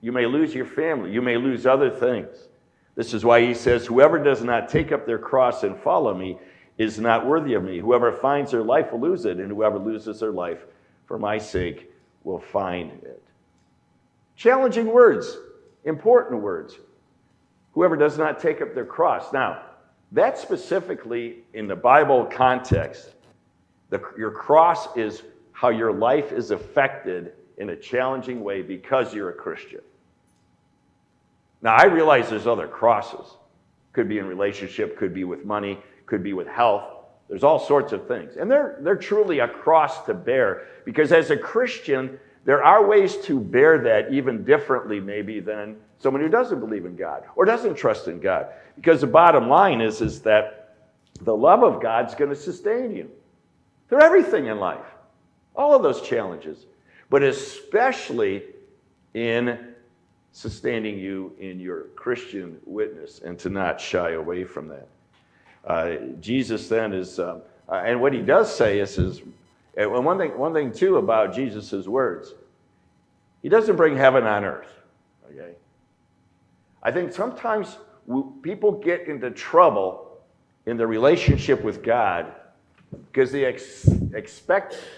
You may lose your family. You may lose other things. This is why he says, whoever does not take up their cross and follow me is not worthy of me. Whoever finds their life will lose it, and whoever loses their life for my sake will find it. Challenging words, important words. Whoever does not take up their cross. Now, that specifically in the Bible context, your cross is how your life is affected in a challenging way because you're a Christian. Now, I realize there's other crosses. Could be in relationship, could be with money, could be with health. There's all sorts of things. And they're truly a cross to bear, because as a Christian, there are ways to bear that even differently maybe than someone who doesn't believe in God or doesn't trust in God. Because the bottom line is that the love of God's going to sustain you through everything in life, all of those challenges, but especially in sustaining you in your Christian witness, and to not shy away from that. Jesus then is, and what he does say is and one thing too about Jesus' words, he doesn't bring heaven on earth, okay? I think sometimes people get into trouble in their relationship with God because they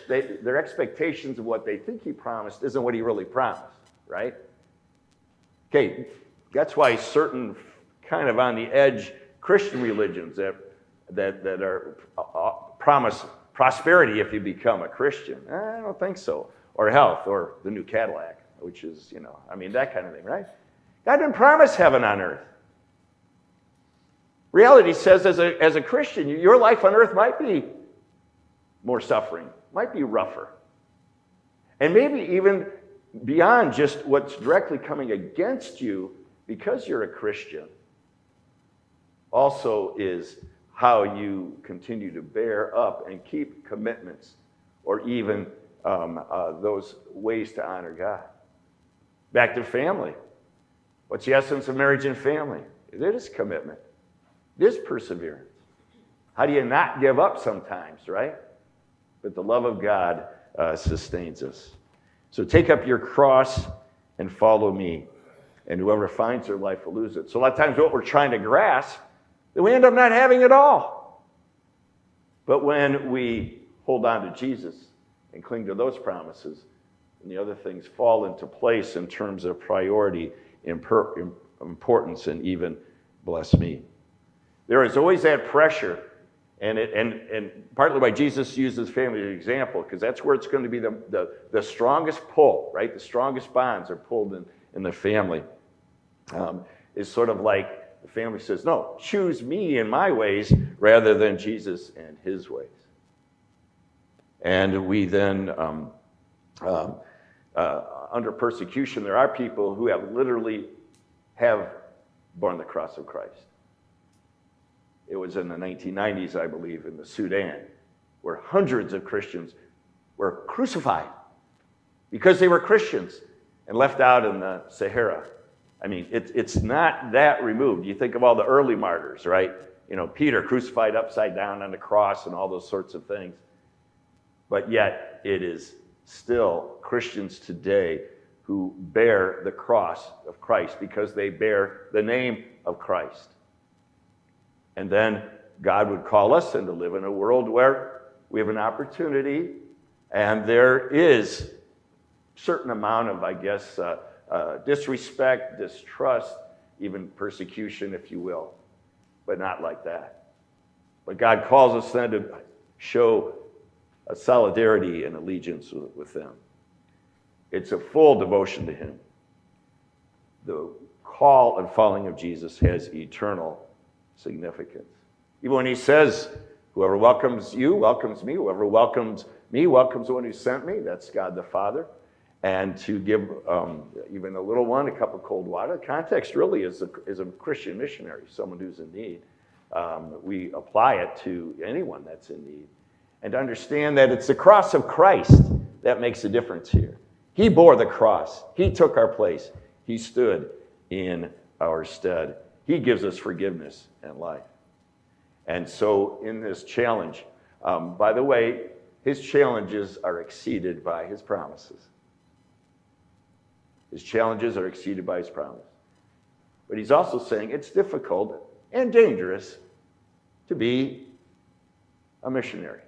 their expectations of what they think he promised isn't what he really promised, right? Okay, that's why certain kind of on the edge Christian religions that are promise prosperity if you become a Christian. I don't think so. Or health, or the new Cadillac, which is, that kind of thing, right? God didn't promise heaven on earth. Reality says as a Christian, your life on earth might be more suffering, might be rougher. And maybe even beyond just what's directly coming against you because you're a Christian, also is how you continue to bear up and keep commitments, or even those ways to honor God. Back to family. What's the essence of marriage and family? It is commitment. It is perseverance. How do you not give up sometimes, right? But the love of God sustains us. So take up your cross and follow me. And whoever finds their life will lose it. So a lot of times what we're trying to grasp, then we end up not having it all. But when we hold on to Jesus and cling to those promises, and the other things fall into place in terms of priority, importance, and even bless me. There is always that pressure, and partly why Jesus uses family as an example, because that's where it's going to be the strongest pull, right? The strongest bonds are pulled in the family. Is sort of like the family says, no, choose me and my ways rather than Jesus and his ways. And we then, under persecution, there are people who have literally borne the cross of Christ. It was in the 1990s, I believe, in the Sudan, where hundreds of Christians were crucified because they were Christians and left out in the Sahara. I mean, it's not that removed. You think of all the early martyrs, right? Peter crucified upside down on the cross and all those sorts of things. But yet, it is still Christians today who bear the cross of Christ because they bear the name of Christ. And then God would call us to live in a world where we have an opportunity, and there is a certain amount of, I guess, disrespect, distrust, even persecution, if you will, but not like that. But God calls us then to show a solidarity and allegiance with them. It's a full devotion to him. The call and following of Jesus has eternal significance. Even when he says, whoever welcomes you welcomes me, whoever welcomes me welcomes the one who sent me, that's God the Father. And to give even a little one a cup of cold water. The context really is a Christian missionary, someone who's in need. We apply it to anyone that's in need. And to understand that it's the cross of Christ that makes a difference here. He bore the cross. He took our place. He stood in our stead. He gives us forgiveness and life. And so in this challenge, by the way, his challenges are exceeded by his promises. His challenges are exceeded by his promise. But he's also saying it's difficult and dangerous to be a missionary.